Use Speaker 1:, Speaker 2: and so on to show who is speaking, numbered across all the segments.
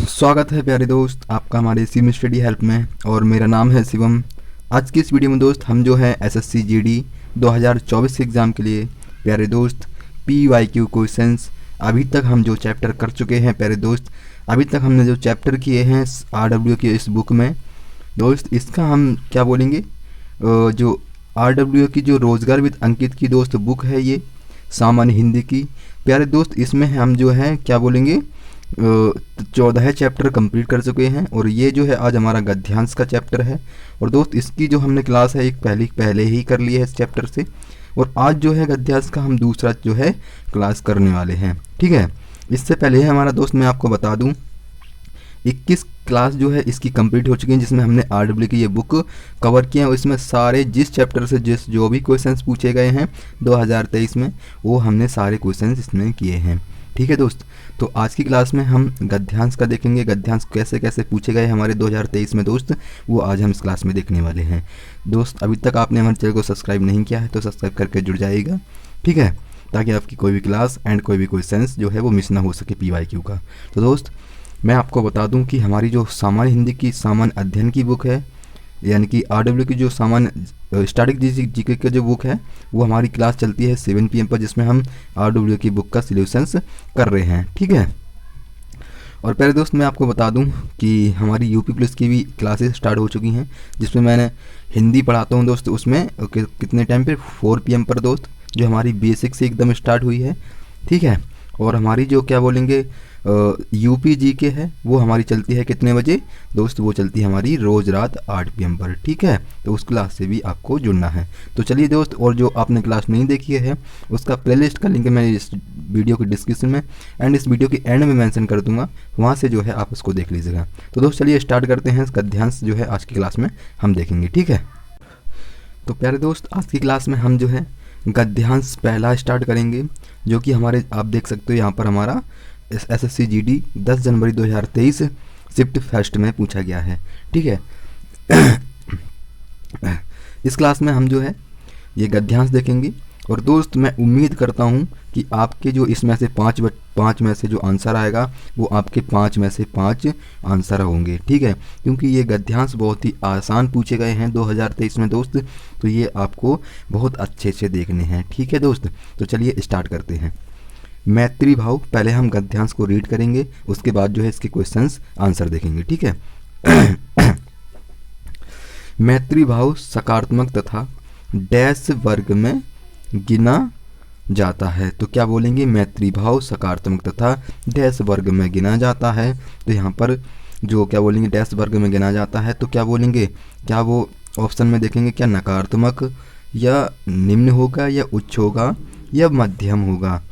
Speaker 1: स्वागत है प्यारे दोस्त आपका हमारे सिम स्टडी हेल्प में। और मेरा नाम है शिवम। आज की इस वीडियो में दोस्त हम जो है एसएससी जीडी 2024 के एग्ज़ाम के लिए प्यारे दोस्त PYQ क्वेश्चंस अभी तक हम जो चैप्टर कर चुके हैं प्यारे दोस्त, अभी तक हमने जो चैप्टर किए हैं RW की इस बुक में दोस्त, इसका हम क्या बोलेंगे, जो RW की जो रोज़गार विद अंकित की दोस्त बुक है, ये सामान्य हिंदी की प्यारे दोस्त, इसमें हम जो है क्या बोलेंगे 14 चैप्टर कंप्लीट कर चुके हैं। और ये जो है आज हमारा गद्यांश का चैप्टर है। और दोस्त इसकी जो हमने क्लास है एक पहले ही कर ली है इस चैप्टर से, और आज जो है गद्यांश का हम दूसरा जो है क्लास करने वाले हैं। ठीक है, इससे पहले हमारा दोस्त मैं आपको बता दूं 21 क्लास जो है इसकी कंप्लीट हो चुकी है, जिसमें हमने RW की ये बुक कवर किया है। और इसमें सारे जिस चैप्टर से जो भी क्वेश्चंस पूछे गए हैं 2023 में, वो हमने सारे क्वेश्चंस इसमें किए हैं। ठीक है दोस्त, तो आज की क्लास में हम गद्यांश का देखेंगे, गद्यांश कैसे कैसे पूछे गए हमारे 2023 में दोस्त, वो आज हम इस क्लास में देखने वाले हैं। दोस्त अभी तक आपने हमारे चैनल को सब्सक्राइब नहीं किया है तो सब्सक्राइब करके जुड़ जाइएगा, ठीक है, ताकि आपकी कोई भी क्लास एंड कोई भी क्वेश्चंस जो है वो मिस ना हो सके PYQ का। तो दोस्त मैं आपको बता दूं कि हमारी जो सामान्य हिंदी की सामान्य अध्ययन की बुक है, यानी कि RW की जो सामान्य स्टैटिक जीके की जो बुक है, वो हमारी क्लास चलती है 7 PM पर, जिसमें हम RW की बुक का सॉल्यूशंस कर रहे हैं। ठीक है, और पहले दोस्त मैं आपको बता दूं कि हमारी UP पुलिस की भी क्लासेस स्टार्ट हो चुकी हैं, जिसमें मैंने हिंदी पढ़ाता हूं दोस्त। उसमें कितने टाइम पे 4 PM पर दोस्त, जो हमारी बेसिक से एकदम स्टार्ट हुई है। ठीक है, और हमारी जो क्या बोलेंगे UP GK है वो हमारी चलती है कितने बजे दोस्त, वो चलती है हमारी रोज़ रात 8 PM पर। ठीक है, तो उस क्लास से भी आपको जुड़ना है। तो चलिए दोस्त, और जो आपने क्लास नहीं देखी है उसका प्लेलिस्ट का लिंक मैं इस वीडियो के डिस्क्रिप्शन में एंड इस वीडियो के एंड में मेंशन कर दूंगा, वहाँ से जो है आप उसको देख लीजिएगा। तो दोस्त चलिए स्टार्ट करते हैं। गद्यांश जो है आज की क्लास में हम देखेंगे। ठीक है, तो प्यारे दोस्त आज की क्लास में हम जो है गद्यांश पहला स्टार्ट करेंगे, जो कि हमारे आप देख सकते हो यहाँ पर हमारा SSC GD 10 जनवरी 2023 शिफ्ट फर्स्ट में पूछा गया है। ठीक है, इस क्लास में हम जो है ये गद्यांश देखेंगे। और दोस्त मैं उम्मीद करता हूँ कि आपके जो इसमें से पाँच में से जो आंसर आएगा वो आपके 5 में से 5 आंसर होंगे। ठीक है, क्योंकि ये गद्यांश बहुत ही आसान पूछे गए हैं 2023 में दोस्त, तो ये आपको बहुत अच्छे से देखने हैं। ठीक है दोस्त, तो चलिए स्टार्ट करते हैं। मैत्री भाव, पहले हम गद्यांश को रीड करेंगे, उसके बाद जो है इसके क्वेश्चंस आंसर देखेंगे। ठीक है, मैत्री भाव सकारात्मक तथा डैश वर्ग में गिना जाता है। तो क्या बोलेंगे, मैत्री भाव सकारात्मक तथा डैश वर्ग में गिना जाता है। तो यहाँ पर जो क्या बोलेंगे डैश वर्ग में गिना जाता है, तो क्या बोलेंगे, क्या वो ऑप्शन में देखेंगे क्या नकारात्मक या निम्न होगा या उच्च होगा या मध्यम होगा।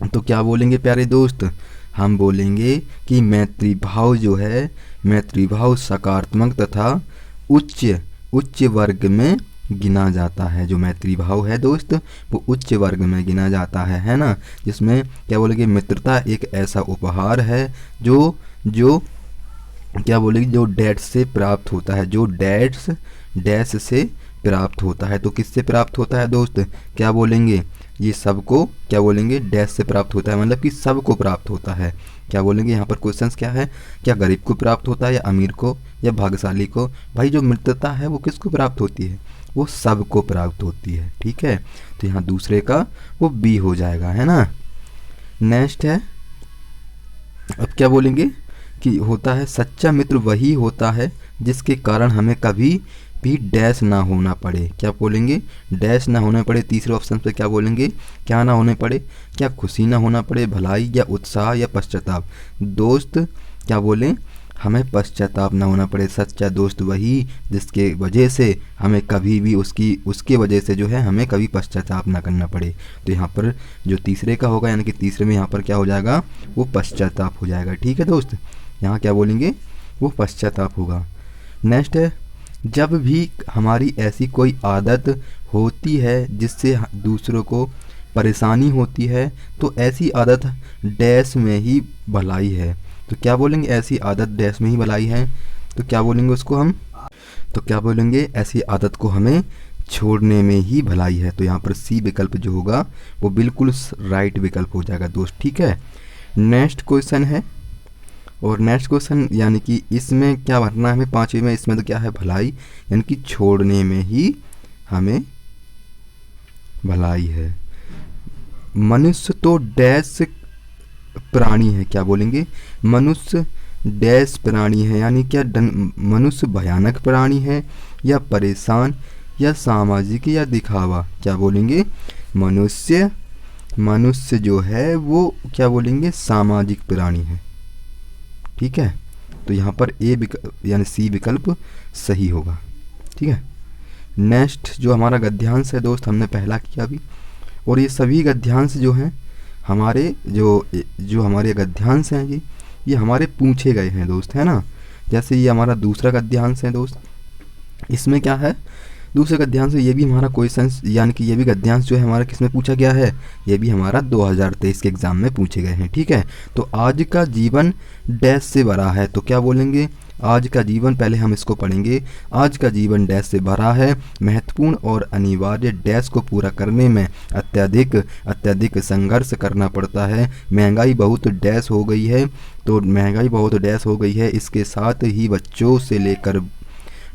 Speaker 1: तो क्या बोलेंगे प्यारे दोस्त, हम बोलेंगे कि मैत्री भाव जो है, मैत्री भाव सकारात्मक तथा उच्च वर्ग में गिना जाता है। जो मैत्री भाव है दोस्त वो उच्च वर्ग में गिना जाता है ना, जिसमें क्या बोलेंगे मित्रता एक ऐसा उपहार है जो क्या बोलेंगे जो डैश से प्राप्त होता है, जो डैश से प्राप्त होता है। तो किससे प्राप्त होता है दोस्त, क्या बोलेंगे ये सबको क्या बोलेंगे डैश से प्राप्त होता है, मतलब कि सबको प्राप्त होता है। क्या बोलेंगे यहाँ पर क्वेश्चंस क्या है, क्या गरीब को प्राप्त होता है या अमीर को या भाग्यशाली को। भाई जो मित्रता है वो किसको प्राप्त होती है, वो सबको प्राप्त होती है। ठीक है, तो यहाँ दूसरे का वो B हो जाएगा, है ना। नेक्स्ट है, अब क्या बोलेंगे कि होता है सच्चा मित्र वही होता है जिसके कारण हमें कभी भी डैश ना होना पड़े। क्या बोलेंगे, डैश ना होना पड़े। तीसरे ऑप्शन पे क्या बोलेंगे, क्या ना होने पड़े, क्या खुशी ना होना पड़े, भलाई या उत्साह या पश्चाताप। दोस्त क्या बोलें, हमें पश्चाताप ना होना पड़े। सच्चा दोस्त वही जिसके वजह से हमें कभी भी उसके वजह से जो है हमें कभी पश्चाताप ना करना पड़े। तो यहाँ पर जो तीसरे का होगा, यानी कि तीसरे में यहाँ पर क्या हो जाएगा, वो पश्चाताप हो जाएगा। ठीक है दोस्त, यहाँ क्या बोलेंगे, वो पश्चाताप होगा। नेक्स्ट है, जब भी हमारी ऐसी कोई आदत होती है जिससे दूसरों को परेशानी होती है, तो ऐसी आदत डैश में ही भलाई है। तो क्या बोलेंगे, ऐसी आदत डैश में ही भलाई है। तो क्या बोलेंगे उसको हम, तो क्या बोलेंगे ऐसी आदत को हमें छोड़ने में ही भलाई है। तो यहाँ पर C विकल्प जो होगा वो बिल्कुल राइट विकल्प हो जाएगा दोस्त। ठीक है, नेक्स्ट क्वेश्चन है, और नेक्स्ट क्वेश्चन यानी कि इसमें क्या भरना है हमें 5वीं में, इसमें तो क्या है भलाई, यानी कि छोड़ने में ही हमें भलाई है। मनुष्य तो डैश प्राणी है, क्या बोलेंगे, मनुष्य डैश प्राणी है, यानी क्या मनुष्य भयानक प्राणी है या परेशान या सामाजिक या दिखावा, क्या बोलेंगे, मनुष्य जो है वो क्या बोलेंगे सामाजिक प्राणी है। ठीक है, तो यहाँ पर ए यानी सी विकल्प सही होगा। ठीक है, नेक्स्ट जो हमारा गद्यांश है दोस्त, हमने पहला किया अभी, और ये सभी गद्यांश जो हैं हमारे जो हमारे गद्यांश हैं जी, ये हमारे पूछे गए हैं दोस्त, है ना। जैसे ये हमारा दूसरा गद्यांश है दोस्त, इसमें क्या है, दूसरे गद्यांश ये भी हमारा क्वेश्चन यानी कि ये भी गद्यांश जो है हमारा किसमें पूछा गया है, ये भी हमारा 2023 के एग्ज़ाम में पूछे गए हैं। ठीक है, तो आज का जीवन डैश से भरा है, तो क्या बोलेंगे, आज का जीवन, पहले हम इसको पढ़ेंगे। आज का जीवन डैश से भरा है, महत्वपूर्ण और अनिवार्य डैश को पूरा करने में अत्यधिक संघर्ष करना पड़ता है। महंगाई बहुत डैश हो गई है, तो महंगाई बहुत डैश हो गई है, इसके साथ ही बच्चों से लेकर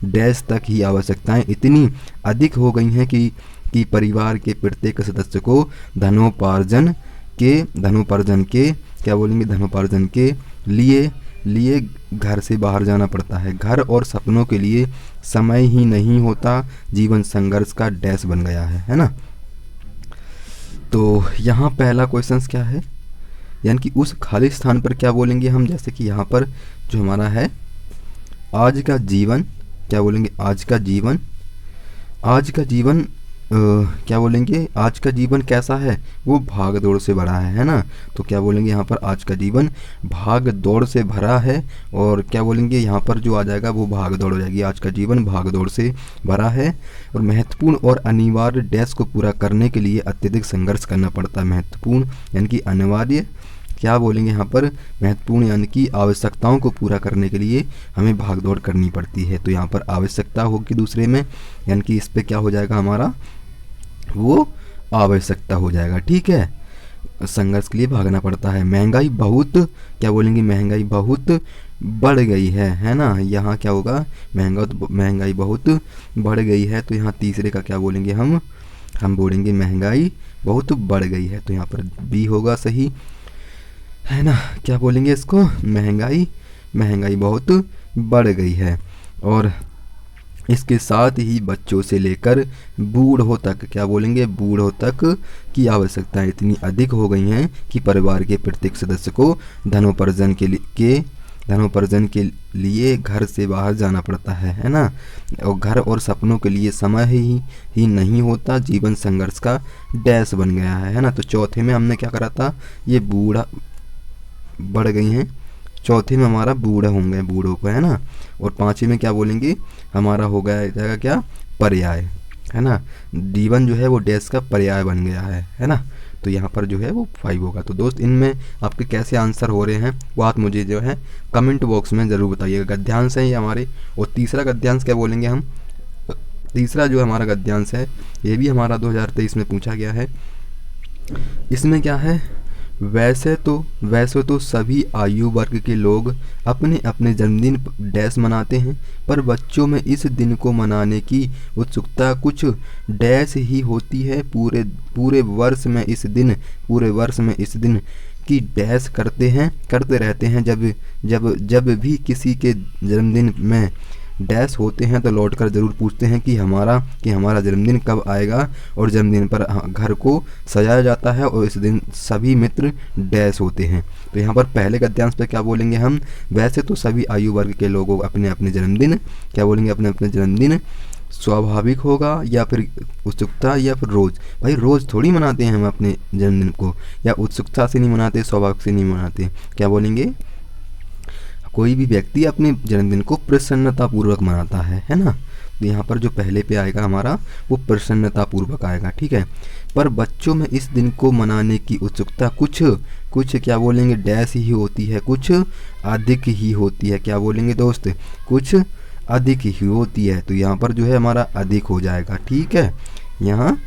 Speaker 1: डैश तक ही आवश्यकताएं इतनी अधिक हो गई हैं कि परिवार के प्रत्येक सदस्य को धनोपार्जन के क्या बोलेंगे, धनोपार्जन के लिए घर से बाहर जाना पड़ता है। घर और सपनों के लिए समय ही नहीं होता, जीवन संघर्ष का डैश बन गया है ना। तो यहाँ पहला क्वेश्चन क्या है, यानी कि उस खाली स्थान पर क्या बोलेंगे हम, जैसे कि यहाँ पर जो हमारा है आज का जीवन, क्या बोलेंगे, आज का जीवन क्या बोलेंगे, आज का जीवन कैसा है, वो भाग दौड़ से भरा है ना। तो क्या बोलेंगे यहाँ पर, आज का जीवन भाग दौड़ से भरा है, और क्या बोलेंगे यहाँ पर जो आ जाएगा वो भाग दौड़ हो जाएगी। आज का जीवन भाग दौड़ से भरा है और महत्वपूर्ण और अनिवार्य डैश को पूरा करने के लिए अत्यधिक संघर्ष करना पड़ता है। महत्वपूर्ण यानी कि अनिवार्य, क्या बोलेंगे यहाँ पर, महत्वपूर्ण यानी कि आवश्यकताओं को पूरा करने के लिए हमें भागदौड़ करनी पड़ती है। तो यहाँ पर आवश्यकता होगी दूसरे में, यानी कि इस पे क्या हो जाएगा हमारा, वो आवश्यकता हो जाएगा। ठीक है, संघर्ष के लिए भागना पड़ता है। महंगाई बहुत, क्या बोलेंगे, महंगाई बहुत बढ़ गई है ना। यहाँ क्या होगा, महंगाई बहुत बढ़ गई है, तो यहाँ तीसरे का क्या बोलेंगे हम बोलेंगे महंगाई बहुत बढ़ गई है, तो यहाँ पर बी होगा सही, है ना। क्या बोलेंगे इसको, महंगाई बहुत बढ़ गई है, और इसके साथ ही बच्चों से लेकर बूढ़ों तक, क्या बोलेंगे, बूढ़ों तक की आवश्यकताएं इतनी अधिक हो गई हैं कि परिवार के प्रत्येक सदस्य को धनोपार्जन के लिए घर से बाहर जाना पड़ता है ना। और घर और सपनों के लिए समय ही नहीं होता, जीवन संघर्ष का डैश बन गया है ना। तो चौथे में हमने क्या करा था, ये बूढ़ा बढ़ गई हैं, चौथे में हमारा बूढ़ा होंगे, बूढ़ों को, है ना। और पांचवे में क्या बोलेंगे, हमारा हो गया जाएगा क्या, पर्याय, है ना। जीवन जो है वो डैश का पर्याय बन गया है ना। तो यहाँ पर जो है वो 5 होगा। तो दोस्त इनमें आपके कैसे आंसर हो रहे हैं वो आप मुझे जो है कमेंट बॉक्स में ज़रूर बताइएगा। गद्यांश है ये हमारे, और तीसरा गद्यांश क्या बोलेंगे हम, तीसरा जो हमारा गद्यांश है ये भी हमारा 2023 में पूछा गया है। इसमें क्या है, वैसे तो सभी आयु वर्ग के लोग अपने अपने जन्मदिन डैश मनाते हैं, पर बच्चों में इस दिन को मनाने की उत्सुकता कुछ डैश ही होती है। पूरे वर्ष में इस दिन की डैश करते रहते हैं। जब भी किसी के जन्मदिन में डैश होते हैं तो लौटकर ज़रूर पूछते हैं कि हमारा जन्मदिन कब आएगा, और जन्मदिन पर घर को सजाया जाता है और इस दिन सभी मित्र डैश होते हैं। तो यहाँ पर पहले गद्यांश पे क्या बोलेंगे हम, वैसे तो सभी आयु वर्ग के लोगों अपने अपने जन्मदिन, क्या बोलेंगे, अपने अपने जन्मदिन स्वाभाविक होगा या फिर उत्सुकता या फिर रोज़। भाई रोज़ थोड़ी मनाते हैं हम अपने जन्मदिन को, या उत्सुकता से नहीं मनाते, स्वाभाविक से नहीं मनाते। क्या बोलेंगे, कोई भी व्यक्ति अपने जन्मदिन को प्रसन्नतापूर्वक मनाता है ना। तो यहाँ पर जो पहले पे आएगा हमारा वो प्रसन्नतापूर्वक आएगा। ठीक है, पर बच्चों में इस दिन को मनाने की उत्सुकता कुछ क्या बोलेंगे, डैश ही होती है, कुछ अधिक ही होती है। क्या बोलेंगे दोस्त, कुछ अधिक ही होती है। तो यहाँ पर जो है हमारा अधिक हो जाएगा। ठीक है, यहाँ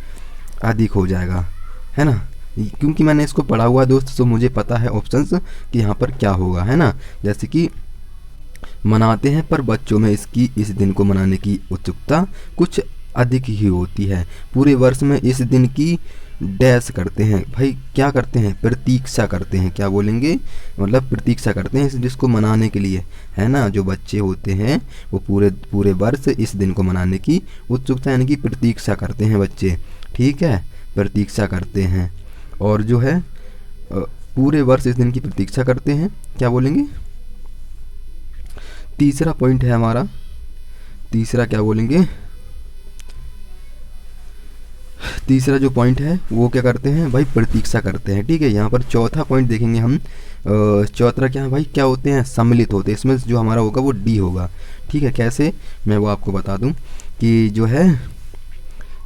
Speaker 1: अधिक हो जाएगा, है ना। क्योंकि मैंने इसको पढ़ा हुआ है दोस्त, तो मुझे पता है ऑप्शंस कि यहाँ पर क्या होगा, है ना। जैसे कि मनाते हैं, पर बच्चों में इस दिन को मनाने की उत्सुकता कुछ अधिक ही होती है। पूरे वर्ष में इस दिन की डैश करते हैं, भाई क्या करते हैं, प्रतीक्षा करते हैं। क्या बोलेंगे, मतलब प्रतीक्षा करते हैं इस जिसको मनाने के लिए, है ना। जो बच्चे होते हैं वो पूरे वर्ष इस दिन को मनाने की उत्सुकता यानी कि प्रतीक्षा करते हैं बच्चे, ठीक है, प्रतीक्षा करते हैं। और जो है पूरे वर्ष इस दिन की प्रतीक्षा करते हैं। क्या बोलेंगे, तीसरा पॉइंट है हमारा, तीसरा क्या बोलेंगे, तीसरा जो पॉइंट है वो क्या करते हैं भाई, प्रतीक्षा करते हैं, ठीक है। यहाँ पर चौथा पॉइंट देखेंगे हम, चौथा क्या है भाई, क्या होते हैं, सम्मिलित होते हैं। इसमें जो हमारा होगा वो डी होगा, ठीक है। कैसे, मैं वो आपको बता दूं कि जो है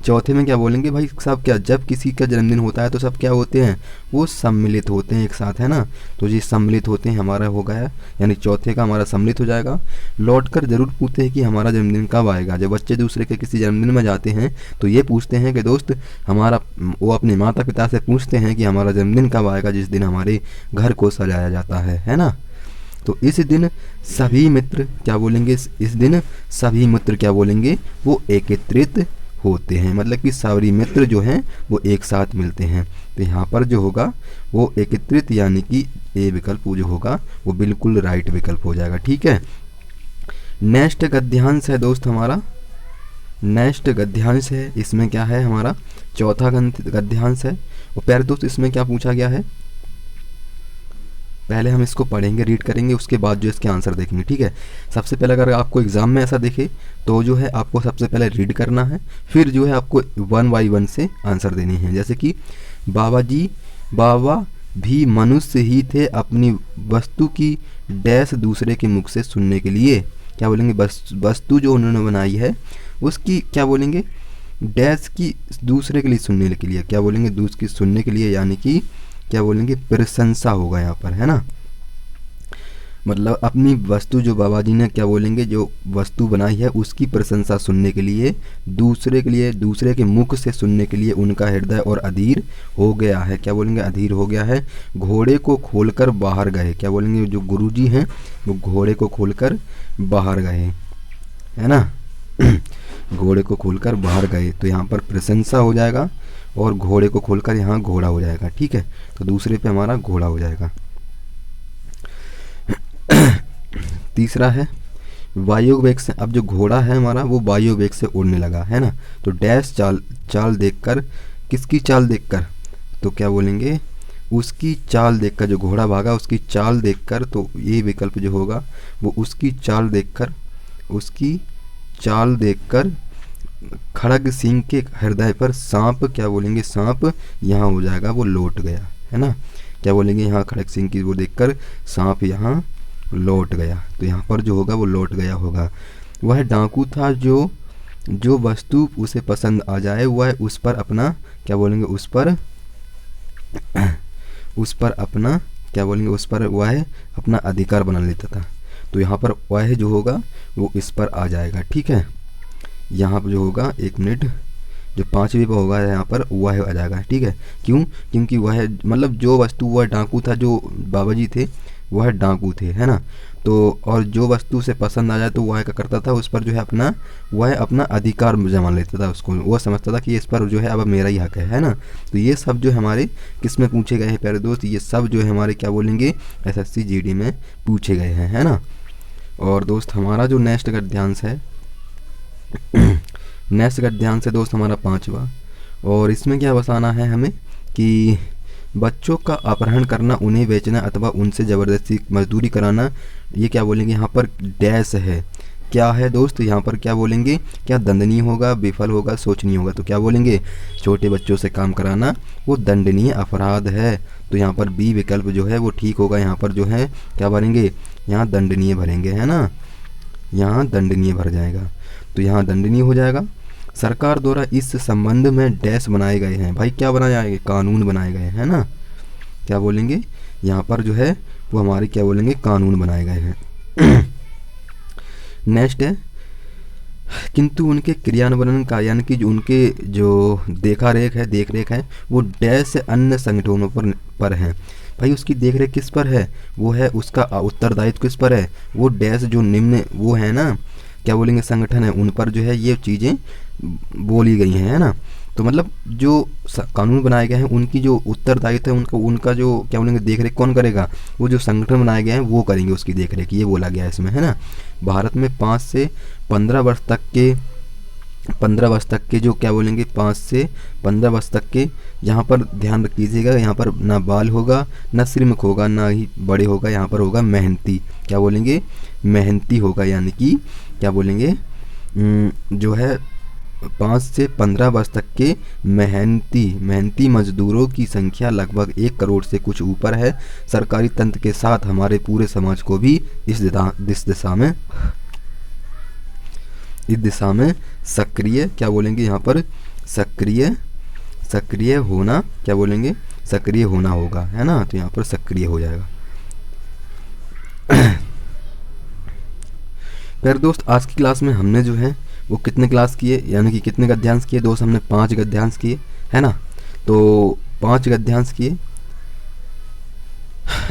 Speaker 1: चौथे में क्या बोलेंगे भाई, सब क्या, जब किसी का जन्मदिन होता है तो सब क्या होते हैं, वो सम्मिलित होते हैं एक साथ, है ना। तो ये सम्मिलित होते हैं हमारा हो गया, यानी चौथे का हमारा सम्मिलित हो जाएगा। लौट कर ज़रूर पूछते हैं कि हमारा जन्मदिन कब आएगा। जब बच्चे दूसरे के किसी जन्मदिन में जाते हैं तो ये पूछते हैं कि दोस्त हमारा, वो अपने माता पिता से पूछते हैं कि हमारा जन्मदिन कब आएगा, जिस दिन हमारे घर को सजाया जाता है ना। तो इस दिन सभी मित्र क्या बोलेंगे, इस दिन सभी मित्र क्या बोलेंगे, वो एकत्रित होते हैं, मतलब कि सारे मित्र जो हैं वो एक साथ मिलते हैं। तो यहाँ पर जो होगा वो एकत्रित, यानी कि ए विकल्प जो होगा वो बिल्कुल राइट विकल्प हो जाएगा, ठीक है। नेक्स्ट गद्यांश है दोस्त हमारा, नेक्स्ट गद्यांश है, इसमें क्या है हमारा चौथा गद्यांश है। और प्यारे दोस्त इसमें क्या पूछा गया है, पहले हम इसको पढ़ेंगे, रीड करेंगे, उसके बाद जो इसके आंसर देखेंगे, ठीक है। सबसे पहले अगर आपको एग्ज़ाम में ऐसा देखे तो जो है आपको सबसे पहले रीड करना है, फिर जो है आपको 1 बाय 1 से आंसर देने हैं। जैसे कि बाबा भी मनुष्य ही थे, अपनी वस्तु की डैश दूसरे के मुख से सुनने के लिए। क्या बोलेंगे, वस्तु जो उन्होंने बनाई है उसकी क्या बोलेंगे, डैश की दूसरे के लिए सुनने के लिए। क्या बोलेंगे, दूसरे की सुनने के लिए, यानी कि क्या बोलेंगे, प्रशंसा होगा यहाँ पर, है ना। मतलब अपनी वस्तु जो बाबा जी ने क्या बोलेंगे, जो वस्तु बनाई है उसकी प्रशंसा सुनने के लिए, दूसरे के लिए, दूसरे के मुख से सुनने के लिए उनका हृदय और अधीर हो गया है। क्या बोलेंगे, अधीर हो गया है। घोड़े को खोलकर बाहर गुरुजी हैं, क्या बोलेंगे, जो गुरुजी हैं वो घोड़े को खोलकर बाहर गए, है ना। घोड़े को खोलकर बाहर गए, तो यहाँ पर प्रशंसा हो जाएगा, और घोड़े को खोलकर यहाँ घोड़ा हो जाएगा, ठीक है। तो दूसरे पे हमारा घोड़ा हो जाएगा। तीसरा है वायु वेग से, अब जो घोड़ा है हमारा वो वायु वेग से उड़ने लगा, है ना। तो डैश चाल देखकर, किसकी चाल देखकर, तो क्या बोलेंगे, उसकी चाल देखकर, जो घोड़ा भागा उसकी चाल देखकर, तो ये विकल्प जो होगा वो उसकी चाल देखकर खड़ग सिंह के हृदय पर सांप, क्या बोलेंगे, सांप यहाँ हो जाएगा, वो लौट गया, है ना। क्या बोलेंगे, यहाँ खड़ग सिंह की वो देखकर सांप यहाँ लौट गया, तो यहाँ पर जो होगा वो लौट गया होगा। वह डाकू था जो वस्तु उसे पसंद आ जाए वह उस पर अपना, क्या बोलेंगे, उस पर अपना, क्या बोलेंगे, उस पर वह अपना अधिकार बना लेता था। तो यहाँ पर वह जो होगा वो इस पर आ जाएगा, ठीक है। यहाँ पर जो होगा, एक मिनट, जो 5वीं पर होगा यहाँ पर वह आ जाएगा, ठीक है। क्यों, क्योंकि वह मतलब जो वस्तु, वह डाकू था, जो बाबा जी थे वह डाकू थे, है ना। तो और जो वस्तु से पसंद आ जाए तो वह क्या करता था, उस पर जो है वह अपना अधिकार जमा लेता था, उसको वो समझता था कि इस पर जो है अब मेरा ही हक है ना। तो ये सब जो हमारे किस में पूछे गए हैं प्यारे दोस्त, ये सब जो है हमारे क्या बोलेंगे, SSC GD में पूछे गए हैं, है ना। और दोस्त हमारा जो नेक्स्ट गद्यांश है, नेक्स्ट गद्यांश है दोस्त हमारा 5वां, और इसमें क्या बताना है हमें कि बच्चों का अपहरण करना, उन्हें बेचना अथवा उनसे ज़बरदस्ती मजदूरी कराना, ये क्या बोलेंगे, यहाँ पर डैश है, क्या है दोस्त, यहाँ पर क्या बोलेंगे, क्या दंडनीय होगा, विफल होगा, सोचनीय होगा। तो क्या बोलेंगे, छोटे बच्चों से काम कराना वो दंडनीय अपराध है। तो यहाँ पर बी विकल्प जो है वो ठीक होगा। यहाँ पर जो है क्या भरेंगे, यहाँ दंडनीय भरेंगे, है ना, यहाँ दंडनीय भर जाएगा, तो यहाँ दंडनीय हो जाएगा। सरकार द्वारा इस संबंध में डैश बनाए गए हैं, भाई क्या बनाए जाएंगे, कानून बनाए गए हैं ना। क्या बोलेंगे, यहाँ पर जो है वो हमारे क्या बोलेंगे, कानून बनाए गए हैं। नेक्स्ट है किंतु उनके क्रियान्वयन का यानी कि जो उनके जो देख रेख है वो डैश अन्य संगठनों पर है। भाई उसकी देख रेख किस पर है, वो है उसका उत्तरदायित्व किस पर है, वो डैश जो निम्न वो है ना, क्या बोलेंगे, संगठन है, उन पर जो है ये चीज़ें बोली गई हैं, है ना। तो मतलब जो कानून बनाए गए हैं उनकी जो उत्तरदायित्व है उनका जो क्या बोलेंगे देख रेख कौन करेगा, वो जो संगठन बनाए गए हैं वो करेंगे उसकी देख रेख, ये बोला गया है इसमें, है ना। भारत में 5 से 15 वर्ष तक के जो क्या बोलेंगे 5 से 15 वर्ष तक के, यहाँ पर ध्यान रखिएगा, यहाँ पर ना बाल होगा ना श्रमिक होगा ना ही बड़े होगा, यहाँ पर होगा मेहनती, क्या बोलेंगे मेहनती होगा, यानी कि क्या बोलेंगे जो है 5 से 15 वर्ष तक के मेहनती मजदूरों की संख्या लगभग 1 करोड़ से कुछ ऊपर है। सरकारी तंत्र के साथ हमारे पूरे समाज को भी इस दिशा में सक्रिय क्या बोलेंगे यहाँ पर सक्रिय होना, क्या बोलेंगे सक्रिय होना होगा, है ना। तो यहाँ पर सक्रिय हो जाएगा। फिर दोस्त आज की क्लास में हमने जो है वो कितने क्लास किए, यानी कि कितने गद्यांश किए दोस्त, हमने 5 गद्यांश किए, है ना। तो 5 गद्यांश किए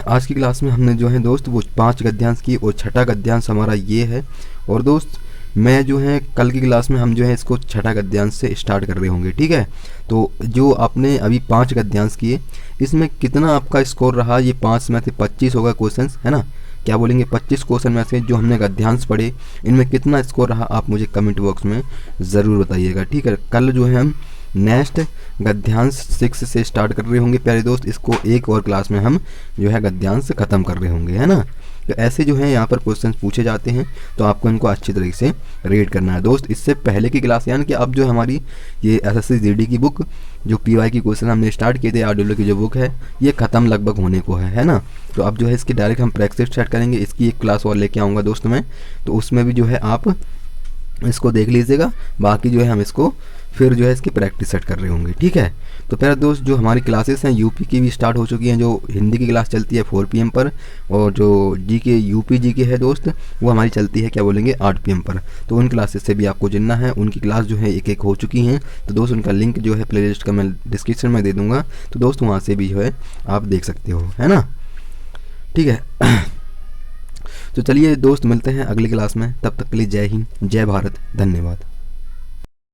Speaker 1: आज की क्लास में हमने जो है दोस्त वो 5 गद्यांश किए और छठा गद्यांश हमारा ये है। और दोस्त मैं जो है कल की क्लास में हम जो है इसको छठा गद्यांश से स्टार्ट कर रहे होंगे, ठीक है। तो जो आपने अभी 5 गद्यांश किए इसमें कितना आपका स्कोर रहा, ये 5 में से 25 होगा क्वेश्चन, है ना। क्या बोलेंगे 25 क्वेश्चन में से जो हमने गद्यांश पढ़े इनमें कितना स्कोर रहा आप मुझे कमेंट बॉक्स में ज़रूर बताइएगा, ठीक है। कल जो है हम नेक्स्ट गद्यांश 6 से स्टार्ट कर रहे होंगे प्यारे दोस्त, इसको एक और क्लास में हम जो है गद्यांश ख़त्म कर रहे होंगे, है ना। तो ऐसे जो है यहाँ पर क्वेश्चंस पूछे जाते हैं तो आपको इनको अच्छी तरीके से रीड करना है दोस्त। इससे पहले की क्लास यानी कि अब जो हमारी ये एसएससी जीडी की बुक जो पीवाई की क्वेश्चन हमने स्टार्ट किए थे, आरडब्ल्यू की जो बुक है ये ख़त्म लगभग होने को है ना। तो अब जो है इसकी डायरेक्ट हम प्रैक्टिस स्टार्ट करेंगे, इसकी एक क्लास और लेके आऊँगा दोस्त मैं, तो उसमें भी जो है आप इसको देख लीजिएगा, बाकी जो है हम इसको फिर जो है इसकी प्रैक्टिस सेट कर रहे होंगे, ठीक है। तो प्यारे दोस्त जो हमारी क्लासेस हैं यूपी की भी स्टार्ट हो चुकी हैं, जो हिंदी की क्लास चलती है 4 PM पर, और जो जीके यूपी जीके है दोस्त वो हमारी चलती है क्या बोलेंगे 8 PM पर। तो उन क्लासेस से भी आपको जुड़ना है, उनकी क्लास जो है एक हो चुकी हैं। तो दोस्त उनका लिंक जो है प्लेलिस्ट का मैं डिस्क्रिप्शन में दे दूँगा, तो दोस्त वहाँ से भी जो है आप देख सकते हो, है ना, ठीक है। तो चलिए दोस्त मिलते हैं अगली क्लास में, तब तक के लिए जय हिंद, जय भारत, धन्यवाद।